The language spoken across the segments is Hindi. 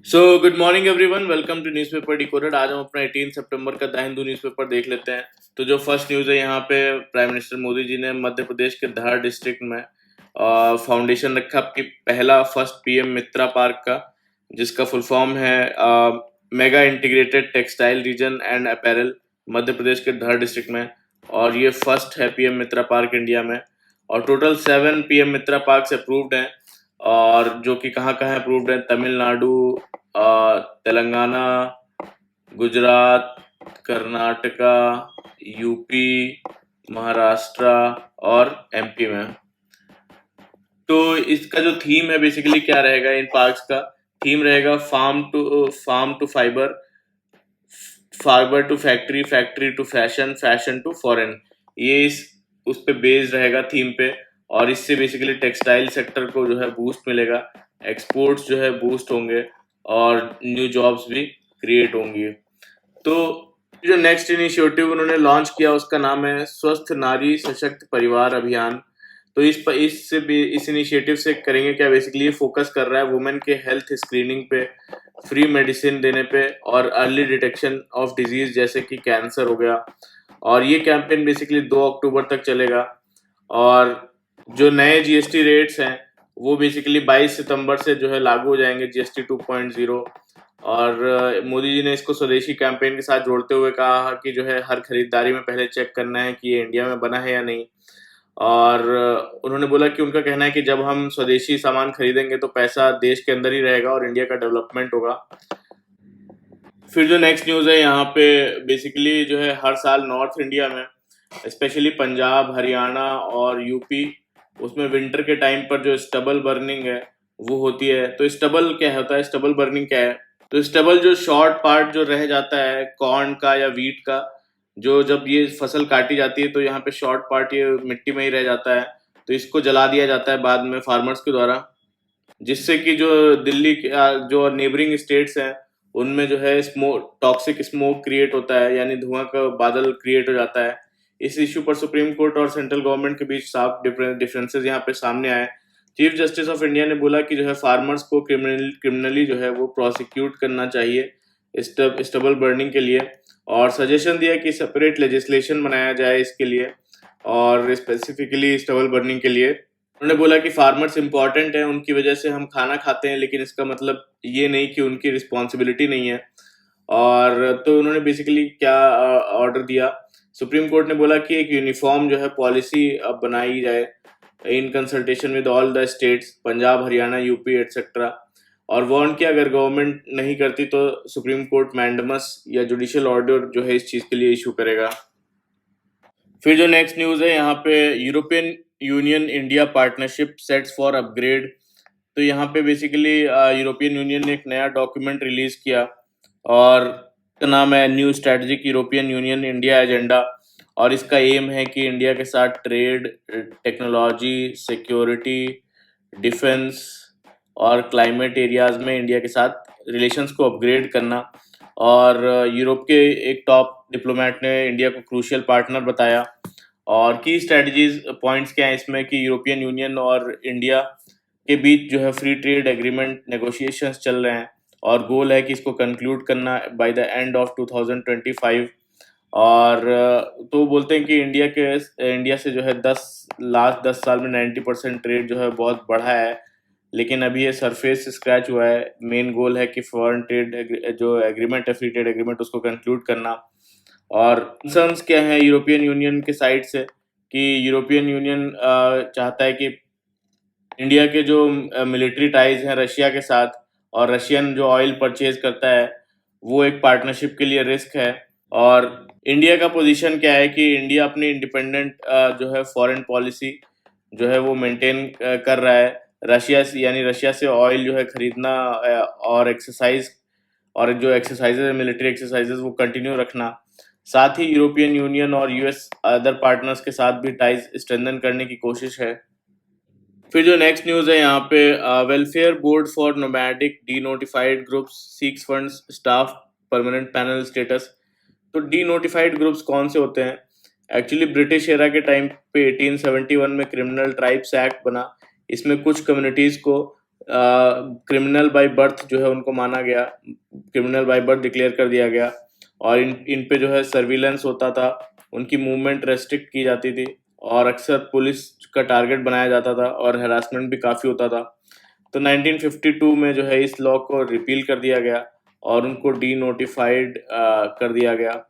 So good morning everyone, welcome to newspaper decoded. आज हम अपना 18 सितंबर का द हिंदू न्यूज़पेपर देख लेते हैं। तो जो फर्स्ट न्यूज़ है, यहाँ पे प्राइम मिनिस्टर मोदी जी ने मध्य प्रदेश के धार डिस्ट्रिक्ट में फाउंडेशन रखा कि पहला फर्स्ट पीएम मित्रा पार्क का, जिसका फुल फॉर्म है mega integrated textile region and apparel, Madhya Pradesh के धार डिस्ट्रिक्ट में। और ये फर्स्ट है पीएम मित्रा पार्क इंडिया में। और टोटल 7 पीएम मित्रा पार्क अप्रूव्ड हैं। और जो कि कहाँ कहाँ अप्रूव्ड है: तमिलनाडु, तेलंगाना, गुजरात, कर्नाटका, यूपी, महाराष्ट्र और एमपी में। तो इसका जो थीम है, बेसिकली क्या रहेगा इन पार्क्स का? थीम रहेगा farm to fibre, fibre to factory, factory to fashion, fashion to foreign. ये इस उस पे बेस्ड रहेगा थीम पे। और इससे बेसिकली टेक्सटाइल सेक्टर को जो है बूस्ट मिलेगा, एक्सपोर्ट्स जो है बूस्ट होंगे और न्यू जॉब्स भी क्रिएट होंगी। तो जो नेक्स्ट इनिशिएटिव उन्होंने लॉन्च किया उसका नाम है स्वस्थ नारी सशक्त परिवार अभियान। तो इस इनिशिएटिव से करेंगे क्या? बेसिकली ये फोकस कर रहा है वुमेन के हेल्थ स्क्रीनिंग पे, फ्री मेडिसिन देने पे और अर्ली डिटेक्शन ऑफ डिजीज जैसे कि कैंसर हो गया। और ये कैंपेन बेसिकली 2 अक्टूबर तक चलेगा। और जो नए जीएसटी रेट्स हैं वो बेसिकली 22 सितंबर से जो है लागू हो जाएंगे, जीएसटी 2.0। और मोदी जी ने इसको स्वदेशी कैंपेन के साथ जोड़ते हुए कहा कि जो है हर खरीदारी में पहले चेक करना है कि ये इंडिया में बना है या नहीं। और उन्होंने बोला कि उनका कहना है कि जब हम स्वदेशी सामान खरीदेंगे तो पैसा देश के अंदर ही रहेगा और इंडिया का डेवलपमेंट होगा। फिर जो नेक्स्ट न्यूज़ है, यहाँ पे बेसिकली जो है हर साल नॉर्थ इंडिया में, स्पेशली पंजाब, हरियाणा और यूपी, उसमें विंटर के टाइम पर जो स्टबल बर्निंग है वो होती है। तो स्टबल क्या होता है, स्टबल बर्निंग क्या है? तो स्टबल जो शॉर्ट पार्ट जो रह जाता है कॉर्न का या वीट का, जो जब ये फसल काटी जाती है तो यहाँ पे शॉर्ट पार्ट ये मिट्टी में ही रह जाता है। तो इसको जला दिया जाता है बाद में फार्मर्स के द्वारा, जिससे कि जो दिल्ली के जो नेबरिंग स्टेट्स हैं उनमें जो है स्मोक, टॉक्सिक स्मोक क्रिएट होता है, यानी धुआं का बादल क्रिएट हो जाता है। इस इश्यू पर सुप्रीम कोर्ट और सेंट्रल गवर्नमेंट के बीच साफ डिफरेंसेस यहाँ पे सामने आए। चीफ जस्टिस ऑफ इंडिया ने बोला कि जो है फार्मर्स को क्रिमिनली जो है वो प्रोसिक्यूट करना चाहिए स्टबल बर्निंग के लिए, और सजेशन दिया कि सेपरेट लेजिस्लेशन बनाया जाए इसके लिए, और स्पेसिफिकली स्टबल बर्निंग के लिए। उन्होंने बोला कि फार्मर्स इंपॉर्टेंट है, उनकी वजह से हम खाना खाते हैं, लेकिन इसका मतलब ये नहीं कि उनकी रिस्पॉन्सिबिलिटी नहीं है। और तो उन्होंने बेसिकली क्या ऑर्डर दिया, सुप्रीम कोर्ट ने बोला कि एक यूनिफॉर्म जो है पॉलिसी अब बनाई जाए in consultation with all the states, Punjab, Haryana, UP etcetera. और वार्न किया अगर गवर्नमेंट नहीं करती तो सुप्रीम कोर्ट मैंडमस या जुडिशियल ऑर्डर जो है इस चीज़ के लिए इशू करेगा। फिर जो नेक्स्ट न्यूज़ है, यहाँ पे European union India partnership sets for upgrade. तो यहाँ पे बेसिकली यूरोपियन यूनियन ने एक नया डॉक्यूमेंट रिलीज किया और इसका नाम है new strategic European union India agenda. और इसका एम है कि इंडिया के साथ ट्रेड, टेक्नोलॉजी, सिक्योरिटी, डिफेंस और क्लाइमेट एरियाज में इंडिया के साथ रिलेशंस को अपग्रेड करना। और यूरोप के एक टॉप डिप्लोमेट ने इंडिया को क्रूशियल पार्टनर बताया। और की स्ट्रेटजीज पॉइंट्स क्या है इसमें कि यूरोपियन यूनियन और इंडिया के बीच जो है फ्री ट्रेड एग्रीमेंट नेगोशिएशंस चल रहे हैं, और गोल है कि इसको कंक्लूड करना बाय द एंड ऑफ 2025। और तो बोलते हैं कि इंडिया से जो है लास्ट 10 साल में 90% ट्रेड जो है बहुत बढ़ा है, लेकिन अभी ये सरफेस स्क्रैच हुआ है। मेन गोल है कि फॉरेन ट्रेड जो एग्रीमेंट है, फ्री ट्रेड एग्रीमेंट, उसको कंक्लूड करना। और कंसर्न्स क्या है यूरोपियन यूनियन के साइड से कि यूरोपियन यूनियन चाहता है कि इंडिया के जो मिलिट्री टाइज हैं रशिया के साथ, और रशियन जो ऑयल परचेज करता है वो एक पार्टनरशिप के लिए रिस्क है। और इंडिया का पोजीशन क्या है कि इंडिया अपनी इंडिपेंडेंट जो है फॉरेन पॉलिसी जो है वो मेंटेन कर रहा है। रशिया से ऑयल जो है खरीदना और एक्सरसाइज, और जो एक्सरसाइजेज है मिलिट्री एक्सरसाइजेज वो कंटिन्यू रखना। साथ ही यूरोपियन यूनियन और यूएस अदर पार्टनर्स के साथ भी टाइज स्ट्रेंथन करने की कोशिश है। फिर जो नेक्स्ट न्यूज़ है यहाँ पे, welfare board for nomadic denotified groups seeks funds staff permanent panel status. तो डी नोटिफाइड ग्रुप्स कौन से होते हैं? एक्चुअली ब्रिटिश एरा के टाइम पे 1871 में क्रिमिनल ट्राइब्स एक्ट बना। इसमें कुछ कम्युनिटीज़ को क्रिमिनल बाय बर्थ जो है उनको माना गया, क्रिमिनल बाय बर्थ डिक्लेयर कर दिया गया, और इन पे जो है सर्विलेंस होता था, उनकी मूवमेंट रेस्ट्रिक्ट की जाती थी, और अक्सर पुलिस का टारगेट बनाया जाता था, और हैरासमेंट भी काफ़ी होता था। तो 1952 में जो है इस लॉ को रिपील कर दिया गया और उनको डी नोटिफाइड कर दिया गया,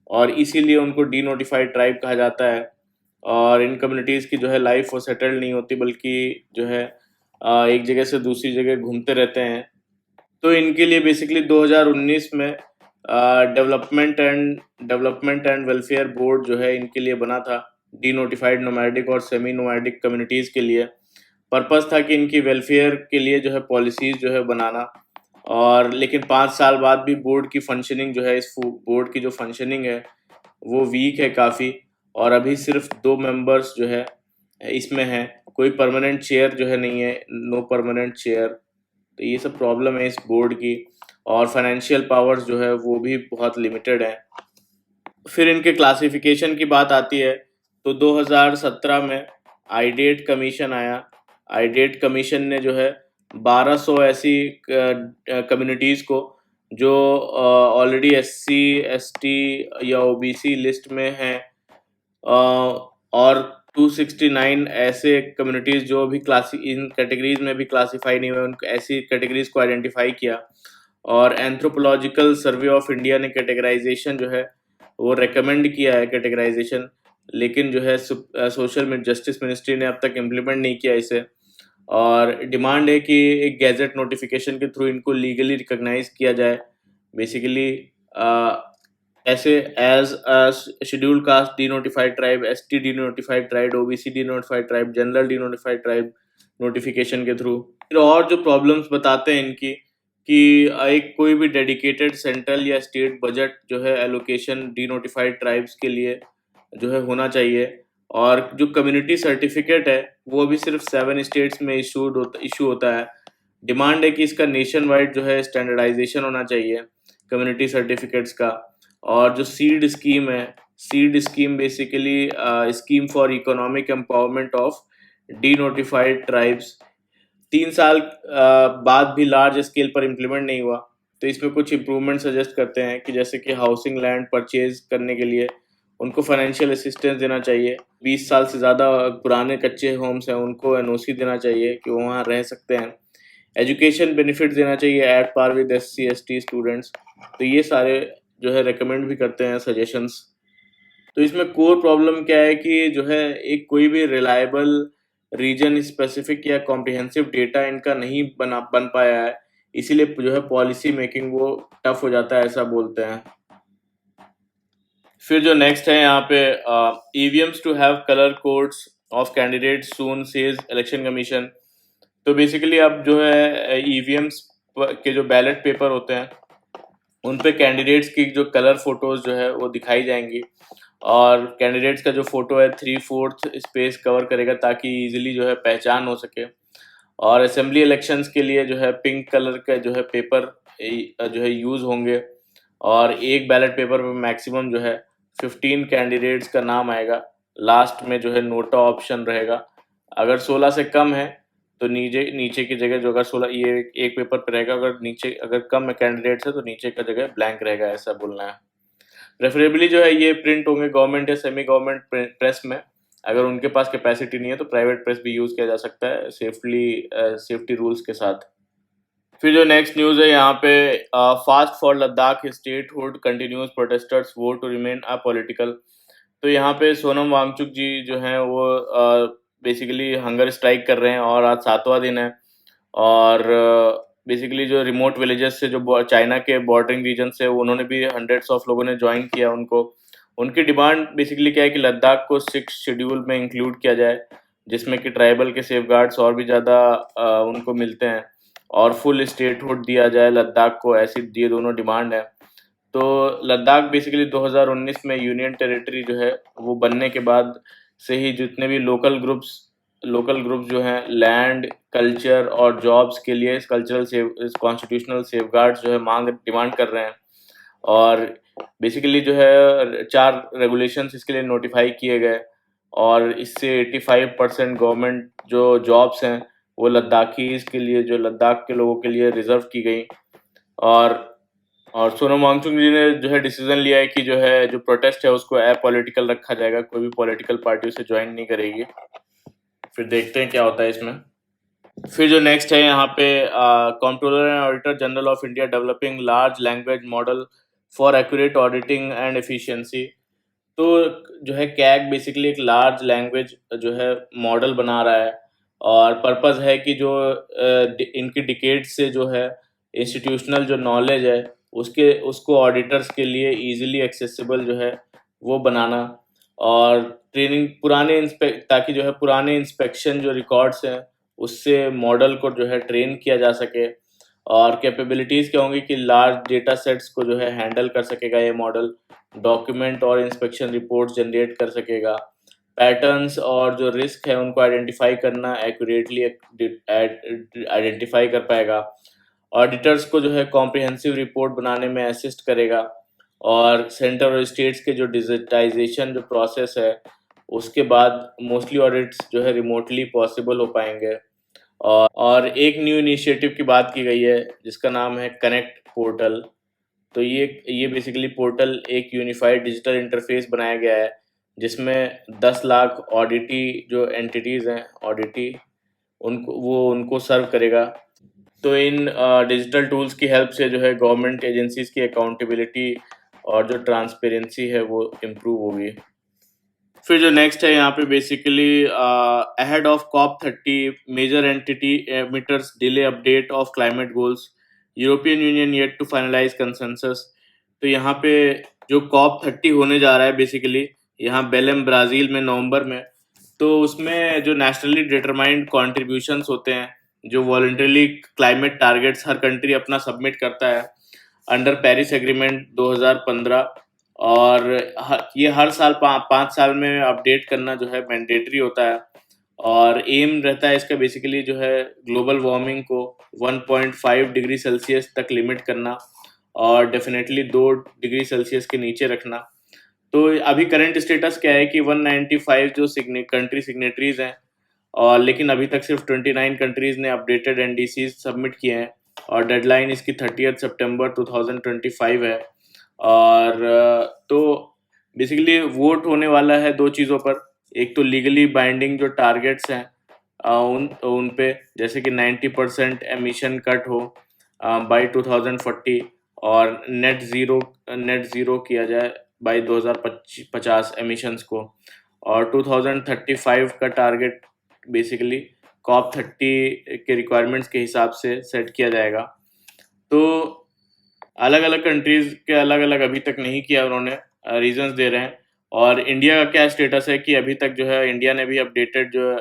और इसीलिए उनको डी नोटिफाइड ट्राइब कहा जाता है। और इन कम्युनिटीज़ की जो है लाइफ वो सेटल्ड नहीं होती, बल्कि जो है एक जगह से दूसरी जगह घूमते रहते हैं। तो इनके लिए बेसिकली 2019 में डेवलपमेंट एंड वेलफेयर बोर्ड जो है इनके लिए बना था, डी नोटिफाइड नोमैडिक और सेमी नोमैडिक कम्युनिटीज़ के लिए। पर्पस था कि इनकी वेलफेयर के लिए जो है पॉलिसीज़ जो है बनाना। और लेकिन 5 साल बाद भी बोर्ड की फंक्शनिंग जो है, इस बोर्ड की जो फंक्शनिंग है वो वीक है काफ़ी, और अभी सिर्फ 2 मेंबर्स जो है इसमें हैं, कोई परमानेंट चेयर जो है नहीं है, नो परमानेंट चेयर। तो ये सब प्रॉब्लम है इस बोर्ड की, और फाइनेंशियल पावर्स जो है वो भी बहुत लिमिटेड है। फिर इनके क्लासिफिकेशन की बात आती है तो 2017 में आईडेट कमीशन आया। आईडेट कमीशन ने जो है 1200 ऐसी कम्युनिटीज़ को जो ऑलरेडी एससी एसटी या ओबीसी लिस्ट में हैं, और 269 ऐसे कम्युनिटीज़ जो भी इन कैटेगरीज में भी क्लासीफाई नहीं हुए, उन ऐसी कैटेगरीज को आइडेंटिफाई किया। और एंथ्रोपोलॉजिकल सर्वे ऑफ इंडिया ने कैटेगराइजेशन जो है वो रेकमेंड किया है कैटेगराइजेशन, लेकिन जो है सोशल जस्टिस मिनिस्ट्री ने अब तक इम्प्लीमेंट नहीं किया इसे। और डिमांड है कि एक गैजेट नोटिफिकेशन के थ्रू इनको लीगली रिकॉग्नाइज किया जाए। बेसिकली ऐसे as scheduled caste denotified tribe, ST denotified tribe, OBC denotified tribe, general denotified tribe notification के थ्रू। फिर और जो प्रॉब्लम्स बताते हैं इनकी कि एक कोई भी डेडिकेटेड सेंट्रल या स्टेट बजट जो है एलोकेशन डी नोटिफाइड ट्राइब्स के लिए जो है होना चाहिए। और जो कम्युनिटी सर्टिफिकेट है वो भी सिर्फ 7 स्टेट्स में इशू होता है। डिमांड है कि इसका नेशन वाइड जो है स्टैंडर्डाइजेशन होना चाहिए कम्युनिटी सर्टिफिकेट्स का। और जो सीड स्कीम है, seed scheme basically scheme for economic empowerment of D notified tribes, 3 साल बाद भी लार्ज स्केल पर इम्प्लीमेंट नहीं हुआ। तो इसमें कुछ इम्प्रूवमेंट सजेस्ट करते हैं कि जैसे कि हाउसिंग लैंड परचेज करने के लिए उनको फाइनेंशियल असिस्टेंस देना चाहिए। 20 साल से ज़्यादा पुराने कच्चे होम्स हैं उनको एनओसी देना चाहिए कि वो वहाँ रह सकते हैं। एजुकेशन बेनिफिट देना चाहिए at par with SC ST students. तो ये सारे जो है रेकमेंड भी करते हैं सजेशंस। तो इसमें कोर प्रॉब्लम क्या है कि जो है एक कोई भी रिलायबल रीजन स्पेसिफिक या कॉम्प्रिहेंसिव डेटा इनका नहीं बन पाया है, इसीलिए जो है पॉलिसी मेकिंग वो टफ हो जाता है, ऐसा बोलते हैं। फिर जो नेक्स्ट है यहाँ पे EVMs to have colour codes of candidates soon says election commission. तो बेसिकली अब जो है ईवीएम्स के जो बैलेट पेपर होते हैं उन पे कैंडिडेट्स की जो कलर फोटोज जो है वो दिखाई जाएंगी, और कैंडिडेट्स का जो फोटो है 3/4 स्पेस कवर करेगा ताकि इजीली जो है पहचान हो सके। और असेंबली इलेक्शंस के लिए जो है पिंक कलर का जो है पेपर जो है यूज़ होंगे, और एक बैलेट पेपर में मैक्सिमम जो है 15 कैंडिडेट्स का नाम आएगा। लास्ट में जो है नोटा ऑप्शन रहेगा। अगर 16 से कम है तो नीचे नीचे की जगह जो अगर 16 ये एक पेपर पे रहेगा, अगर कम कैंडिडेट्स है तो नीचे का जगह ब्लैंक रहेगा, ऐसा बोलना है। प्रेफरेबली जो है ये प्रिंट होंगे गवर्नमेंट या सेमी गवर्नमेंट प्रेस में। अगर उनके पास कैपेसिटी नहीं है तो प्राइवेट प्रेस भी यूज़ किया जा सकता है सेफ्टी रूल्स के साथ। फिर जो नेक्स्ट न्यूज़ है यहाँ पे fast for Ladakh statehood continues protesters vote to remain apolitical. तो यहाँ पे सोनम वांगचुक जी जो हैं वो बेसिकली हंगर स्ट्राइक कर रहे हैं और आज 7वां दिन है। और बेसिकली जो रिमोट विलेजेस से जो चाइना के बॉर्डरिंग रीजन से उन्होंने भी हंड्रेड्स ऑफ लोगों ने ज्वाइन किया उनको। उनकी डिमांड बेसिकली क्या है कि लद्दाख को 6 शेड्यूल में इंक्लूड किया जाए, जिसमें कि ट्राइबल के सेफगार्ड्स और भी ज़्यादा उनको मिलते हैं, और फुल स्टेटहुड दिया जाए लद्दाख को। ऐसी ये दोनों डिमांड है। तो लद्दाख बेसिकली 2019 में यूनियन टेरिटरी जो है वो बनने के बाद से ही जितने भी लोकल ग्रुप्स जो हैं लैंड कल्चर और जॉब्स के लिए कॉन्स्टिट्यूशनल सेफगार्ड्स जो है डिमांड कर रहे हैं। और बेसिकली जो है 4 रेगुलेशंस इसके लिए नोटिफाई किए गए, और इससे 85% गवर्नमेंट जो जॉब्स हैं वो लद्दाखीज के लिए, जो लद्दाख के लोगों के लिए रिजर्व की गई। और सोनम वांगचुक जी ने जो है डिसीजन लिया है कि जो है जो प्रोटेस्ट है उसको अपॉलिटिकल रखा जाएगा, कोई भी पॉलिटिकल पार्टी उसे ज्वाइन नहीं करेगी। फिर देखते हैं क्या होता है इसमें। फिर जो नेक्स्ट है यहाँ पे, controller and auditor general of India developing large language model for accurate auditing and efficiency. तो जो है कैग बेसिकली एक लार्ज लैंग्वेज जो है मॉडल बना रहा है, और पर्पस है कि जो इनकी डिकेड से जो है इंस्टीट्यूशनल जो नॉलेज है उसको ऑडिटर्स के लिए इजीली एक्सेसिबल जो है वो बनाना, और ट्रेनिंग ताकि जो है पुराने इंस्पेक्शन जो रिकॉर्ड्स हैं उससे मॉडल को जो है ट्रेन किया जा सके। और कैपेबिलिटीज़ क्या होंगी कि लार्ज डेटा सेट्स को जो है हैंडल कर सकेगा ये मॉडल, डॉक्यूमेंट और इंस्पेक्शन रिपोर्ट जनरेट कर सकेगा, पैटर्न्स और जो रिस्क है उनको आइडेंटिफाई करना एक्यूरेटली आइडेंटिफाई कर पाएगा, ऑडिटर्स को जो है कॉम्प्रिहेंसिव रिपोर्ट बनाने में असिस्ट करेगा, और सेंटर और स्टेट्स के जो डिजिटाइजेशन जो प्रोसेस है उसके बाद मोस्टली ऑडिट्स जो है रिमोटली पॉसिबल हो पाएंगे। और एक न्यू इनिशिएटिव की बात की गई है जिसका नाम है कनेक्ट पोर्टल। तो ये बेसिकली पोर्टल एक यूनिफाइड डिजिटल इंटरफेस बनाया गया है जिसमें 10 लाख ऑडिटी जो एंटिटीज़ हैं ऑडिटी उनको सर्व करेगा। तो इन डिजिटल टूल्स की हेल्प से जो है गवर्नमेंट एजेंसीज की अकाउंटेबिलिटी और जो ट्रांसपेरेंसी है वो इम्प्रूव होगी। फिर जो नेक्स्ट है यहाँ पे basically ahead of COP30 major entity emitters delay update of climate goals, European Union yet to finalise consensus. तो यहाँ पे जो COP30 होने जा रहा है बेसिकली यहाँ बेलेम ब्राज़ील में नवंबर में, तो उसमें जो नेशनली डिटरमाइंड कॉन्ट्रीब्यूशंस होते हैं, जो वॉलंटरली क्लाइमेट टारगेट्स हर कंट्री अपना सबमिट करता है अंडर पेरिस एग्रीमेंट 2015, और ये हर साल 5 साल में अपडेट करना जो है मैंडेटरी होता है। और एम रहता है इसका बेसिकली जो है ग्लोबल वार्मिंग को 1.5 डिग्री सेल्सियस तक लिमिट करना, और डेफिनेटली 2 डिग्री सेल्सियस के नीचे रखना। तो अभी करंट स्टेटस क्या है कि 195 जो कंट्री सिग्नेटरीज हैं, और लेकिन अभी तक सिर्फ 29 कंट्रीज ने अपडेटेड एनडीसी सबमिट किए हैं, और डेडलाइन इसकी 30 सितंबर 2025 है। और तो बेसिकली वोट होने वाला है दो चीज़ों पर, एक तो लीगली बाइंडिंग जो टारगेट्स हैं उन पे, जैसे कि 90% एमिशन कट हो बाय 2040, और नेट ज़ीरो किया जाए बाय 2050 एमिशंस को, और 2035 का टारगेट बेसिकली COP30 के रिक्वायरमेंट्स के हिसाब से सेट किया जाएगा। तो अलग अलग कंट्रीज के अलग अलग अभी तक नहीं किया उन्होंने, रीजंस दे रहे हैं। और इंडिया का क्या स्टेटस है कि अभी तक जो है इंडिया ने भी अपडेटेड जो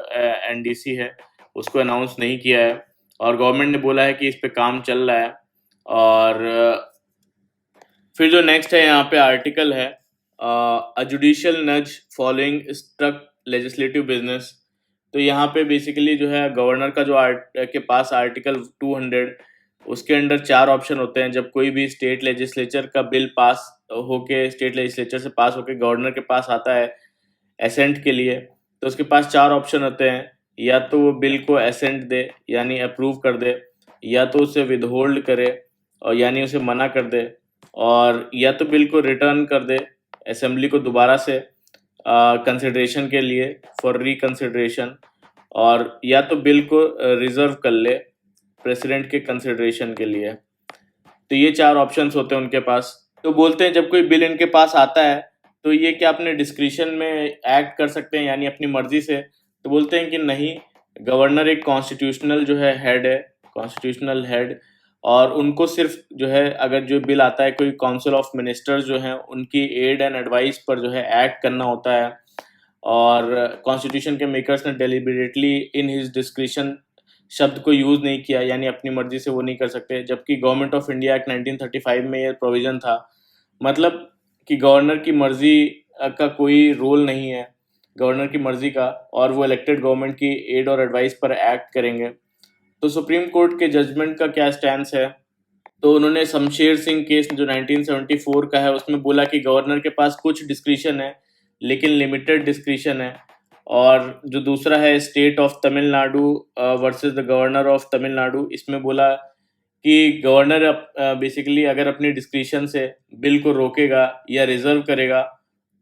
एनडीसी है उसको अनाउंस नहीं किया है, और गवर्नमेंट ने बोला है कि इस पे काम चल रहा है। और फिर जो नेक्स्ट है यहाँ पे आर्टिकल है अ जुडिशियल नज फॉलोइंग स्ट्रक लेजिस्लेटिव बिजनेस। तो यहाँ पे बेसिकली जो है गवर्नर का जो के पास आर्टिकल 200 उसके अंडर 4 ऑप्शन होते हैं। जब कोई भी स्टेट लेजिस्लेचर का बिल पास होके स्टेट लेजिस्लेचर से पास होके गवर्नर के पास आता है एसेंट के लिए, तो उसके पास 4 ऑप्शन होते हैं, या तो वो बिल को एसेंट दे यानी अप्रूव कर दे, या तो उसे विदहोल्ड करे और यानी उसे मना कर दे, और या तो बिल को रिटर्न कर दे असेंबली को दोबारा से कंसिडरेशन के लिए फॉर रिकंसिडरेशन, और या तो बिल को रिजर्व कर ले प्रेसिडेंट के कंसिडरेशन के लिए। तो ये 4 ऑप्शंस होते हैं उनके पास। तो बोलते हैं जब कोई बिल इनके पास आता है तो ये क्या अपने डिस्क्रिशन में एक्ट कर सकते हैं यानी अपनी मर्जी से? तो बोलते हैं कि नहीं, गवर्नर एक कॉन्स्टिट्यूशनल जो है हेड है, कॉन्स्टिट्यूशनल हेड, और उनको सिर्फ जो है अगर जो बिल आता है कोई काउंसिल ऑफ मिनिस्टर्स जो हैं उनकी एड एंड एडवाइस पर जो है एक्ट करना होता है। और कॉन्स्टिट्यूशन के मेकर्स ने डेलिबरेटली इन हिज डिस्क्रिशन शब्द को यूज़ नहीं किया, यानी अपनी मर्जी से वो नहीं कर सकते, जबकि गवर्नमेंट ऑफ इंडिया एक्ट 1935 में ये प्रोविज़न था। मतलब कि गवर्नर की मर्जी का कोई रोल नहीं है, गवर्नर की मर्जी का, और वो इलेक्टेड गवर्नमेंट की एड और एडवाइस पर एक्ट करेंगे। तो सुप्रीम कोर्ट के जजमेंट का क्या स्टैंस है? तो उन्होंने शमशेर सिंह केस जो 1974 का है उसमें बोला कि गवर्नर के पास कुछ डिस्क्रिशन है लेकिन लिमिटेड डिस्क्रिशन है, और जो दूसरा है state of Tamil Nadu versus the governor of Tamil Nadu, इसमें बोला कि गवर्नर बेसिकली अगर अपनी डिस्क्रिशन से बिल को रोकेगा या रिजर्व करेगा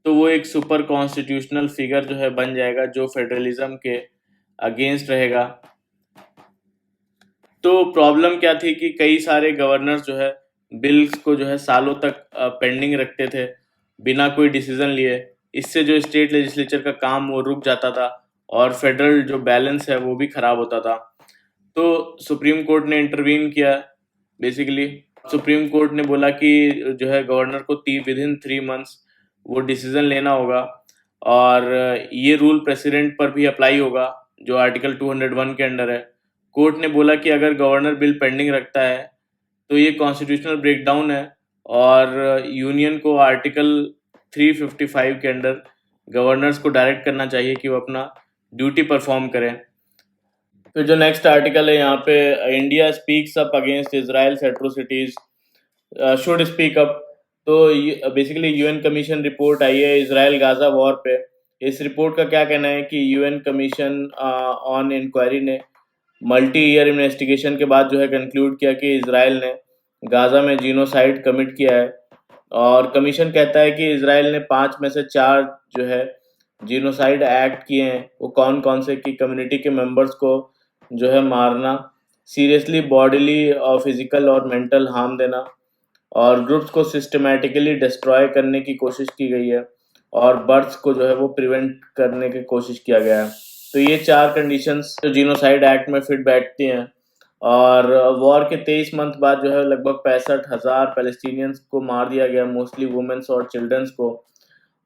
तो वो एक सुपर कॉन्स्टिट्यूशनल फिगर जो है बन जाएगा जो फेडरलिज्म के अगेंस्ट रहेगा। तो प्रॉब्लम क्या थी कि कई सारे गवर्नर्स जो है बिल्स को जो है सालों तक पेंडिंग रखते थे बिना कोई डिसीजन लिए। इससे जो स्टेट लेजिस्लेचर का काम वो रुक जाता था और फेडरल जो बैलेंस है वो भी खराब होता था। तो सुप्रीम कोर्ट ने इंटरवीन किया। बेसिकली सुप्रीम कोर्ट ने बोला कि जो है गवर्नर को विद इन 3 मंथ्स वो डिसीजन लेना होगा और ये रूल प्रेसिडेंट पर भी अप्लाई होगा जो आर्टिकल 201 के अंडर है। कोर्ट ने बोला कि अगर गवर्नर बिल पेंडिंग रखता है तो ये कॉन्स्टिट्यूशनल ब्रेकडाउन है और यूनियन को आर्टिकल 355 के अंडर गवर्नर्स को डायरेक्ट करना चाहिए कि वो अपना ड्यूटी परफॉर्म करें। फिर जो नेक्स्ट आर्टिकल है यहाँ पे, India speaks up against Israel's atrocities, should speak up. तो बेसिकली यूएन कमीशन रिपोर्ट आई है इसराइल गाजा वॉर पे। इस रिपोर्ट का क्या कहना है कि यूएन कमीशन ऑन इंक्वायरी ने मल्टी ईयर इन्वेस्टिगेशन के बाद जो है कंक्लूड किया कि इसराइल ने गाजा में जीनोसाइड कमिट किया है। और कमीशन कहता है कि इसराइल ने 5 में से 4 जो है जीनोसाइड एक्ट किए हैं। वो कौन कौन से कि कम्युनिटी के मेंबर्स को जो है मारना, सीरियसली बॉडीली और फिजिकल और मेंटल हार्म देना, और ग्रुप्स को सिस्टमैटिकली डिस्ट्रॉय करने की कोशिश की गई है, और बर्थ्स को जो है वो प्रिवेंट करने की कोशिश किया गया है। तो ये 4 कंडीशंस जो जीनोसाइड एक्ट में फिट बैठती हैं। और वॉर के 23 मंथ बाद जो है लगभग 65,000 पैलेस्टीनियंस को मार दिया गया, मोस्टली वुमेन्स और चिल्ड्रंस को।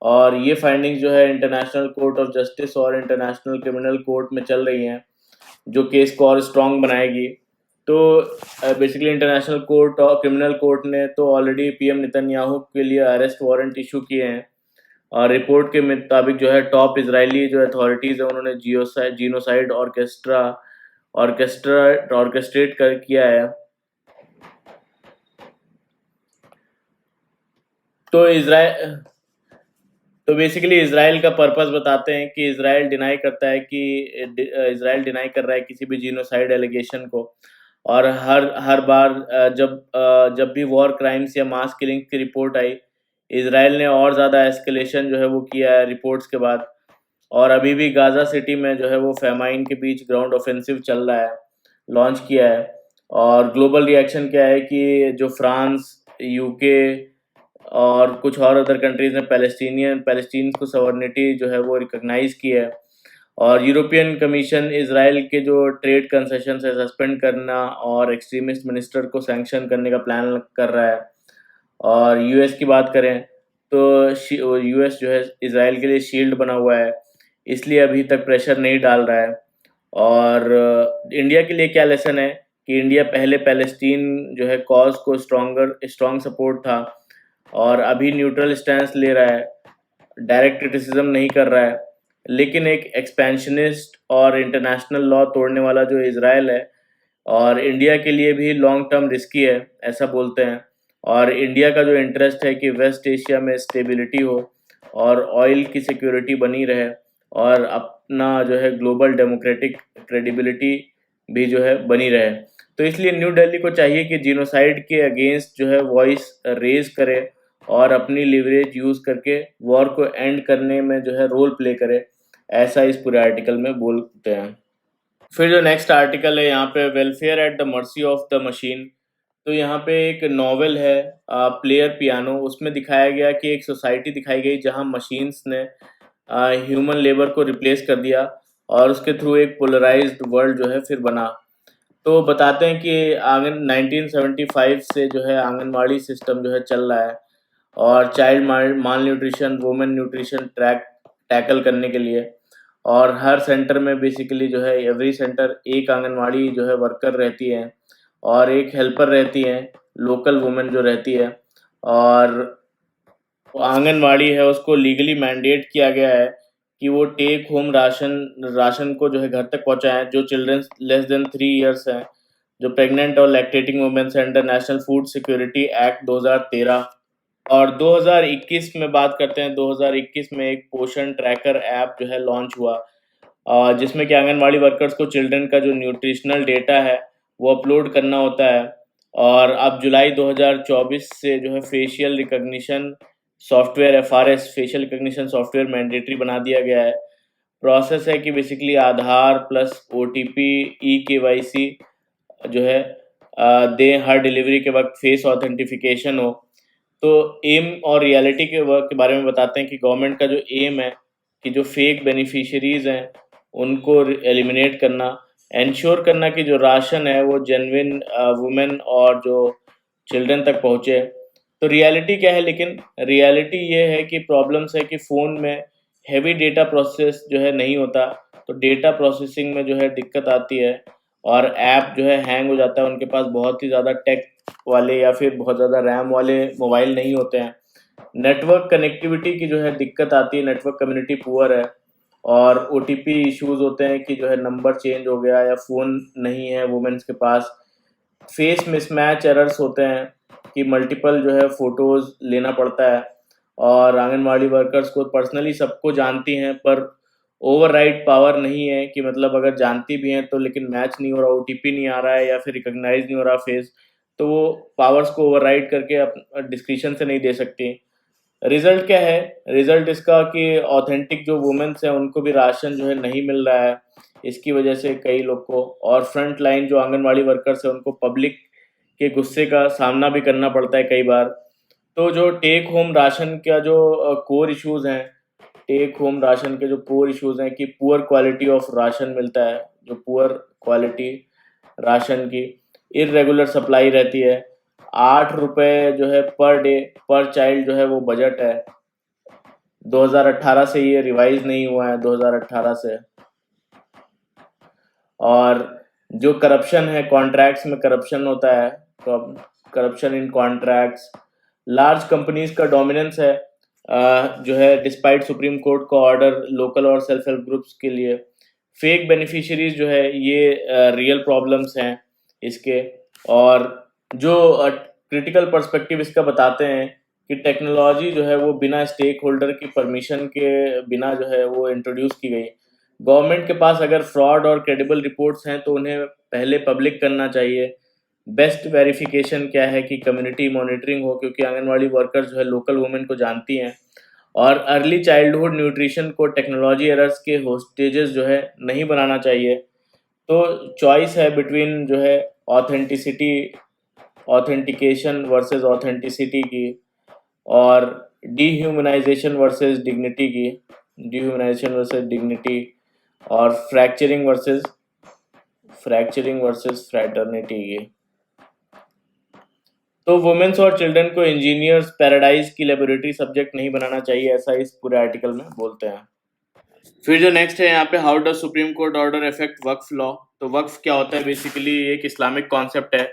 और ये फाइंडिंग्स जो है इंटरनेशनल कोर्ट ऑफ जस्टिस और इंटरनेशनल क्रिमिनल कोर्ट में चल रही हैं, जो केस को और स्ट्रॉन्ग बनाएगी। तो बेसिकली इंटरनेशनल कोर्ट और क्रिमिनल कोर्ट ने तो ऑलरेडी पीएम नेतन्याहू के लिए अरेस्ट वारंट इशू किए हैं। और रिपोर्ट के मुताबिक जो है टॉप इजरायली जो अथॉरिटीज़ है उन्होंने जीनोसाइड ऑर्केस्ट्रेट कर किया है। तो इसराइल तो बेसिकली इसराइल का पर्पस बताते हैं कि इसराइल डिनाई कर रहा है किसी भी जीनोसाइड एलिगेशन को। और हर बार जब भी वॉर क्राइम्स या मास किलिंग की रिपोर्ट आई, इसराइल ने और ज़्यादा एस्केलेशन जो है वो किया है रिपोर्ट्स के बाद। और अभी भी गाज़ा सिटी में जो है वो फेमाइन के बीच ग्राउंड ऑफेंसिव चल रहा है, लॉन्च किया है। और ग्लोबल रिएक्शन क्या है कि जो फ्रांस, यूके और कुछ और अदर कंट्रीज़ ने पैलेस्टीन को सवर्निटी जो है वो रिकॉग्नाइज़ की है। और यूरोपियन कमीशन इसराइल के जो ट्रेड कंसेशन है सस्पेंड करना और एक्सट्रीमिस्ट मिनिस्टर को सैंक्शन करने का प्लान कर रहा है। और यूएस की बात करें तो यूएस जो है इसराइल के लिए शील्ड बना हुआ है, इसलिए अभी तक प्रेशर नहीं डाल रहा है। और इंडिया के लिए क्या लेसन है कि इंडिया पहले पैलेस्टीन जो है कॉज को स्ट्रॉन्ग सपोर्ट था और अभी न्यूट्रल स्टैंस ले रहा है, डायरेक्ट क्रिटिसिज्म नहीं कर रहा है। लेकिन एक एक्सपेंशनिस्ट और इंटरनेशनल लॉ तोड़ने वाला जो इसराइल है और इंडिया के लिए भी लॉन्ग टर्म रिस्की है, ऐसा बोलते हैं। और इंडिया का जो इंटरेस्ट है कि वेस्ट एशिया में स्टेबिलिटी हो और ऑयल की सिक्योरिटी बनी रहे और अपना जो है ग्लोबल डेमोक्रेटिक क्रेडिबिलिटी भी जो है बनी रहे। तो इसलिए न्यू दिल्ली को चाहिए कि जीनोसाइड के अगेंस्ट जो है वॉइस रेज करे और अपनी लिवरेज यूज़ करके वॉर को एंड करने में जो है रोल प्ले करे, ऐसा इस पूरे आर्टिकल में बोलते हैं। फिर जो नेक्स्ट आर्टिकल है यहाँ पे, welfare at the mercy of the machine. तो यहाँ पे एक नॉवेल है प्लेयर पियानो, उसमें दिखाया गया कि एक सोसाइटी दिखाई गई जहाँ मशीन्स ने ह्यूमन लेबर को रिप्लेस कर दिया और उसके थ्रू एक पोलराइज्ड वर्ल्ड जो है फिर बना। तो बताते हैं कि 1975 से जो है आंगनवाड़ी सिस्टम जो है चल रहा है और चाइल्ड माल न्यूट्रिशन, वुमेन न्यूट्रिशन टैकल करने के लिए। और हर सेंटर में बेसिकली जो है एवरी सेंटर एक आंगनवाड़ी जो है वर्कर रहती है और एक हेल्पर रहती है, लोकल वुमेन जो रहती है। और आंगनवाड़ी है उसको लीगली मैंडेट किया गया है कि वो टेक होम राशन को जो है घर तक पहुंचाएं जो चिल्ड्रंस लेस देन 3 इयर्स हैं, जो प्रेग्नेंट और lactating womens under national food security act 2013। और 2021 में बात करते हैं, 2021 में एक पोषण ट्रैकर ऐप जो है लॉन्च हुआ जिसमें कि आंगनवाड़ी वर्कर्स को चिल्ड्रन का जो न्यूट्रिशनल डेटा है वो अपलोड करना होता है। और अब जुलाई 2024 से जो है facial recognition software FRS facial recognition software mandatory बना दिया गया है। प्रोसेस है कि बेसिकली आधार प्लस ओटीपी ई केवाईसी जो है दें हर डिलीवरी के वक्त फेस ऑथेंटिफिकेशन हो। तो एम और रियलिटी के बारे में बताते हैं कि गवर्नमेंट का जो एम है कि जो फेक बेनिफिशियरीज हैं उनको एलिमिनेट करना, इंश्योर करना कि जो राशन है वो जेन्युइन वुमेन और जो चिल्ड्रन तक पहुँचे। तो रियलिटी क्या है, लेकिन रियलिटी ये है कि प्रॉब्लम्स है कि फ़ोन में हैवी डेटा प्रोसेस जो है नहीं होता, तो डेटा प्रोसेसिंग में जो है दिक्कत आती है और ऐप जो है हैंग हो जाता है। उनके पास बहुत ही ज़्यादा टेक वाले या फिर बहुत ज़्यादा रैम वाले मोबाइल नहीं होते हैं। नेटवर्क कनेक्टिविटी की जो है दिक्कत आती है, नेटवर्क कम्युनिटी पुअर है और ओटीपी इश्यूज होते हैं कि जो है नंबर चेंज हो गया या फ़ोन नहीं है वुमेन्स के पास। फेस मिसमैच एरर्स होते हैं कि मल्टीपल जो है फ़ोटोज़ लेना पड़ता है और आंगनवाड़ी वर्कर्स को पर्सनली सबको जानती हैं, पर ओवरराइड पावर नहीं है कि मतलब अगर जानती भी हैं तो लेकिन मैच नहीं हो रहा, ओटीपी नहीं आ रहा है या फिर रिकॉग्नाइज नहीं हो रहा फेस, तो वो पावर्स को ओवरराइड करके डिस्क्रिशन से नहीं दे सकती। रिजल्ट क्या है? रिजल्ट इसका कि ऑथेंटिक जो वुमेन्स हैं उनको भी राशन जो है नहीं मिल रहा है। इसकी वजह से कई लोग को और फ्रंट लाइन जो आंगनवाड़ी वर्कर्स हैं उनको पब्लिक के गुस्से का सामना भी करना पड़ता है कई बार। तो जो टेक होम राशन का जो कोर इश्यूज़ हैं, टेक होम राशन के जो कोर इश्यूज़ हैं कि पुअर क्वालिटी ऑफ राशन मिलता है, जो पुअर क्वालिटी राशन की इर्रेगुलर सप्लाई रहती है। 8 रुपए जो है पर डे पर चाइल्ड जो है वो बजट है। 2018 से ये रिवाइज नहीं हुआ है, 2018 से। और जो करप्शन है, कॉन्ट्रैक्ट्स में करप्शन होता है, corruption in contracts. Large companies का डोमिनेंस है जो है डिस्पाइट सुप्रीम कोर्ट का ऑर्डर लोकल और सेल्फ हेल्प ग्रुप्स के लिए। फेक बेनिफिशियरीज जो है ये रियल प्रॉब्लम्स हैं इसके। और जो क्रिटिकल पर्सपेक्टिव इसका बताते हैं कि टेक्नोलॉजी जो है वो बिना स्टेक होल्डर की परमिशन के बिना जो है वो इंट्रोड्यूस की गई। गवर्नमेंट के पास अगर फ्रॉड और क्रेडिबल रिपोर्ट्स हैं तो उन्हें पहले पब्लिक करना चाहिए। बेस्ट वेरिफिकेशन क्या है कि कम्युनिटी मॉनिटरिंग हो, क्योंकि आंगनवाड़ी वर्कर्स जो है लोकल वुमेन को जानती हैं। और अर्ली चाइल्डहुड न्यूट्रिशन को टेक्नोलॉजी एरर्स के होस्टेजेस जो है नहीं बनाना चाहिए। तो चॉइस है बिटवीन जो है ऑथेंटिसिटी ऑथेंटिकेशन वर्सेस ऑथेंटिसिटी की और डीह्यूमनाइजेशन वर्सेस डिग्निटी की, डीह्यूमनाइजेशन वर्सेस डिग्निटी और फ्रैक्चरिंग वर्सेस फ्रैटर्निटी की। तो वुमेन्स और चिल्ड्रन को इंजीनियर्स पैराडाइज की लेबोरेटरी सब्जेक्ट नहीं बनाना चाहिए, ऐसा इस पूरे आर्टिकल में बोलते हैं। फिर जो नेक्स्ट है यहाँ पे, how does supreme court order effect Waqf law. तो वक्फ क्या होता है? बेसिकली एक इस्लामिक कॉन्सेप्ट है।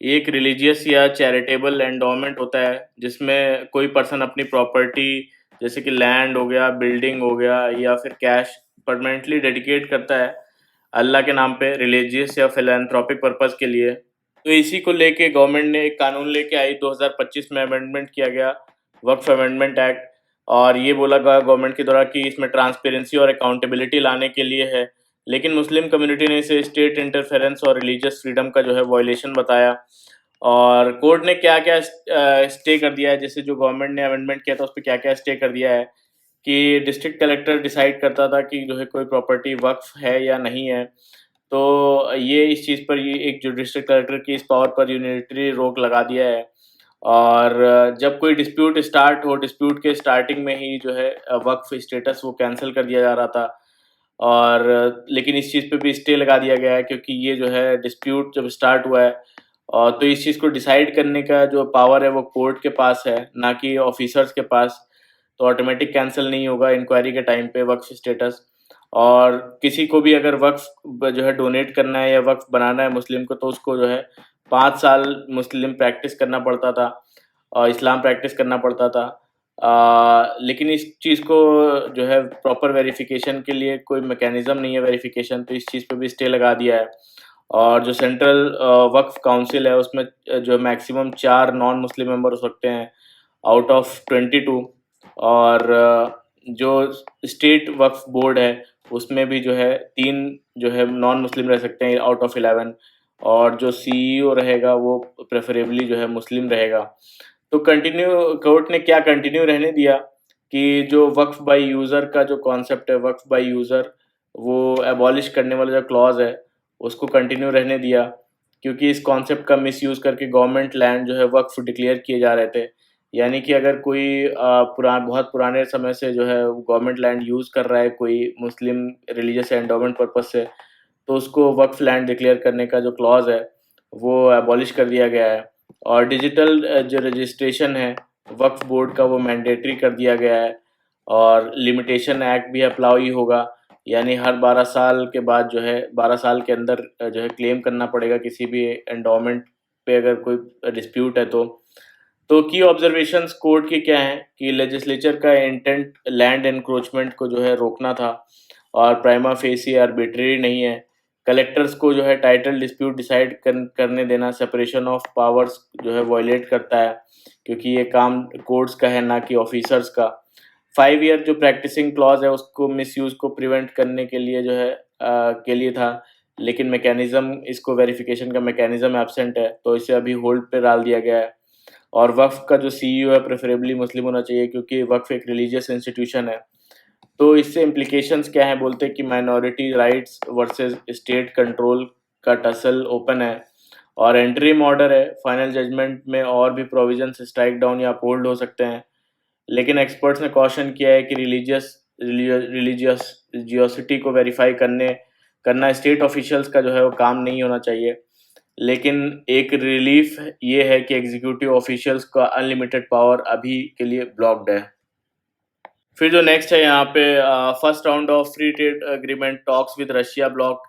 ये एक रिलीजियस या चैरिटेबल एंडोमेंट होता है जिसमें कोई पर्सन अपनी प्रॉपर्टी जैसे कि लैंड हो गया, बिल्डिंग हो गया या फिर कैश परमानेंटली डेडिकेट करता है अल्लाह के नाम पे, रिलीजियस या फिलैंथ्रोपिक पर्पस के लिए। तो इसी को लेके गवर्नमेंट ने एक कानून लेके आई, 2025 में अमेंडमेंट किया गया वक्फ अमेंडमेंट एक्ट। और ये बोला गया गवर्नमेंट के द्वारा कि इसमें ट्रांसपेरेंसी और अकाउंटेबिलिटी लाने के लिए है। लेकिन मुस्लिम कम्युनिटी ने इसे स्टेट इंटरफेरेंस और रिलीजियस फ्रीडम का जो है वायलेशन बताया। और कोर्ट ने क्या क्या स्टे कर दिया है, जैसे जो गवर्नमेंट ने अमेंडमेंट किया था उस पर क्या क्या स्टे कर दिया है कि डिस्ट्रिक्ट कलेक्टर डिसाइड करता था कि जो है कोई प्रॉपर्टी वक्फ है या नहीं है। तो ये इस चीज़ पर ये एक जो डिस्ट्रिक्ट कलेक्टर की इस पावर पर यूनिटरी रोक लगा दिया है। और जब कोई डिस्प्यूट स्टार्ट हो, डिस्प्यूट के स्टार्टिंग में ही जो है वक्फ स्टेटस वो कैंसिल कर दिया जा रहा था। और लेकिन इस चीज़ पे भी स्टे लगा दिया गया है क्योंकि ये जो है डिस्प्यूट जब स्टार्ट हुआ है तो इस चीज़ को डिसाइड करने का जो पावर है वो कोर्ट के पास है, ना कि ऑफिसर्स के पास। तो ऑटोमेटिक कैंसिल नहीं होगा इंक्वायरी के टाइम पे वक्फ स्टेटस। और किसी को भी अगर वक्फ जो है डोनेट करना है या वक्फ बनाना है मुस्लिम को, तो उसको जो है 5 साल मुस्लिम प्रैक्टिस करना पड़ता था और इस्लाम प्रैक्टिस करना पड़ता था। लेकिन इस चीज़ को जो है प्रॉपर वेरिफिकेशन के लिए कोई मैकेनिज़्म नहीं है वेरिफिकेशन, तो इस चीज़ पे भी स्टे लगा दिया है। और जो सेंट्रल वक्फ काउंसिल है उसमें जो मैक्सिमम 4 नॉन मुस्लिम मेंबर हो सकते हैं आउट ऑफ 22। और जो स्टेट वक्फ बोर्ड है उसमें भी जो है 3 जो है नॉन मुस्लिम रह सकते हैं आउट ऑफ 11, और जो सीईओ रहेगा वो प्रेफरेबली जो है मुस्लिम रहेगा। तो कंटिन्यू कोर्ट ने क्या कंटिन्यू रहने दिया कि जो वक्फ बाय यूज़र का जो कॉन्सेप्ट है, वक्फ बाय यूज़र, वो एबॉलिश करने वाला जो क्लॉज है उसको कंटिन्यू रहने दिया, क्योंकि इस कॉन्सेप्ट का मिसयूज़ करके गवर्नमेंट लैंड जो है वक्फ डिक्लेयर किए जा रहे थे। यानी कि अगर कोई बहुत पुराने समय से जो है गवर्नमेंट लैंड यूज़ कर रहा है कोई मुस्लिम रिलीजियस एंडोमेंट पर्पस से, तो उसको वक्फ लैंड डिक्लेयर करने का जो क्लॉज है वो एबॉलिश कर दिया गया है। और डिजिटल जो रजिस्ट्रेशन है वक्फ बोर्ड का वो मैंडेटरी कर दिया गया है, और लिमिटेशन एक्ट भी अप्लाई होगा, यानी हर 12 साल के बाद जो है 12 साल के अंदर जो है क्लेम करना पड़ेगा किसी भी एंडोमेंट पे अगर कोई डिस्प्यूट है तो की ऑब्जर्वेशंस कोर्ट की क्या हैं कि लेजिस्लेचर का इंटेंट लैंड एनक्रोचमेंट को जो है रोकना था, और प्राइमा फेसी आर्बिट्रेरी नहीं है। कलेक्टर्स को जो है टाइटल डिस्प्यूट डिसाइड करने देना सेपरेशन ऑफ पावर्स जो है वायलेट करता है, क्योंकि ये काम कोर्ट्स का है ना कि ऑफिसर्स का। 5 ईयर जो प्रैक्टिसिंग क्लॉज है उसको मिसयूज को प्रिवेंट करने के लिए जो है के लिए था, लेकिन मैकेनिज्म इसको वेरिफिकेशन का मैकेनिज्म एब्सेंट है, तो इसे अभी होल्ड पे डाल दिया गया है। और वक्फ का जो सीईओ है प्रेफरेबली मुस्लिम होना चाहिए, क्योंकि वक्फ एक रिलीजियस इंस्टीट्यूशन है। तो इससे इम्प्लीकेशंस क्या है, बोलते हैं कि minority rights versus state control का टसल ओपन है, और एंट्रीम ऑर्डर है, फाइनल जजमेंट में और भी प्रोविजंस स्ट्राइक डाउन या अपहोल्ड हो सकते हैं। लेकिन एक्सपर्ट्स ने कॉशन किया है कि रिलीजियसिटी को वेरीफाई करना स्टेट ऑफिशियल्स का जो है वो काम नहीं होना चाहिए। लेकिन एक रिलीफ ये है कि एग्जीक्यूटिव ऑफिशियल्स का अनलिमिटेड पावर अभी के लिए ब्लॉक्ड है। फिर जो नेक्स्ट है यहाँ पे first round of free trade agreement talks with Russia bloc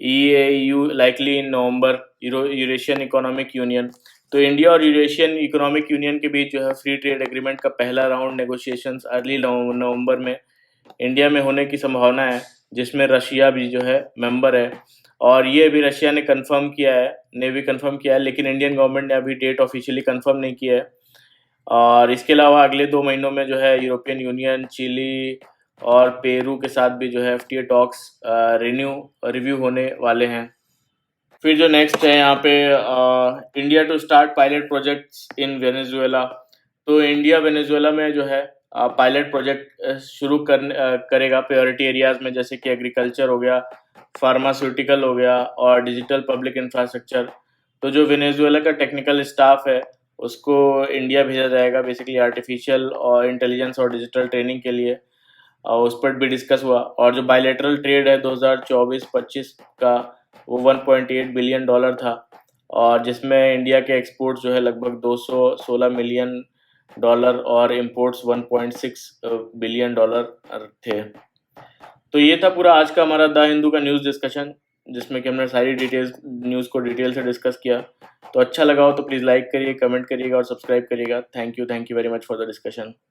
EAEU likely in November, Eurasian Economic Union. तो इंडिया और यूरेशियन इकोनॉमिक यूनियन के बीच जो है फ्री ट्रेड एग्रीमेंट का पहला राउंड नेगोशिएशंस अर्ली नवंबर में इंडिया में होने की संभावना है, जिसमें रशिया भी जो है मेंबर है। और ये भी रशिया ने कंफर्म किया है, लेकिन इंडियन गवर्नमेंट ने अभी डेट ऑफिशियली कंफर्म नहीं किया है। और इसके अलावा अगले 2 महीनों में जो है यूरोपियन यूनियन, चिली और पेरू के साथ भी जो है एफटीए टॉक्स रिव्यू होने वाले हैं। फिर जो नेक्स्ट है यहाँ पे India to start pilot projects in Venezuela. तो इंडिया वेनेजुएला में जो है पायलट प्रोजेक्ट शुरू करेगा प्रायोरिटी एरियाज में, जैसे कि एग्रीकल्चर हो गया, फार्मास्यूटिकल हो गया और डिजिटल पब्लिक इंफ्रास्ट्रक्चर। तो जो वेनेजुएला का टेक्निकल स्टाफ है उसको इंडिया भेजा जाएगा बेसिकली आर्टिफिशियल और इंटेलिजेंस और डिजिटल ट्रेनिंग के लिए, और उस पर भी डिस्कस हुआ। और जो बायलैटरल ट्रेड है 2024-25 का वो $1.8 बिलियन था, और जिसमें इंडिया के एक्सपोर्ट्स जो है लगभग $216 मिलियन और इंपोर्ट्स $1.6 बिलियन थे। तो ये था पूरा आज का हमारा द हिंदू का न्यूज़ डिस्कशन, जिसमें कि हमने सारी डिटेल्स न्यूज़ को डिटेल से डिस्कस किया। तो अच्छा लगा हो तो प्लीज़ लाइक करिए, कमेंट करिएगा और सब्सक्राइब करिएगा। Thank you very much for the discussion.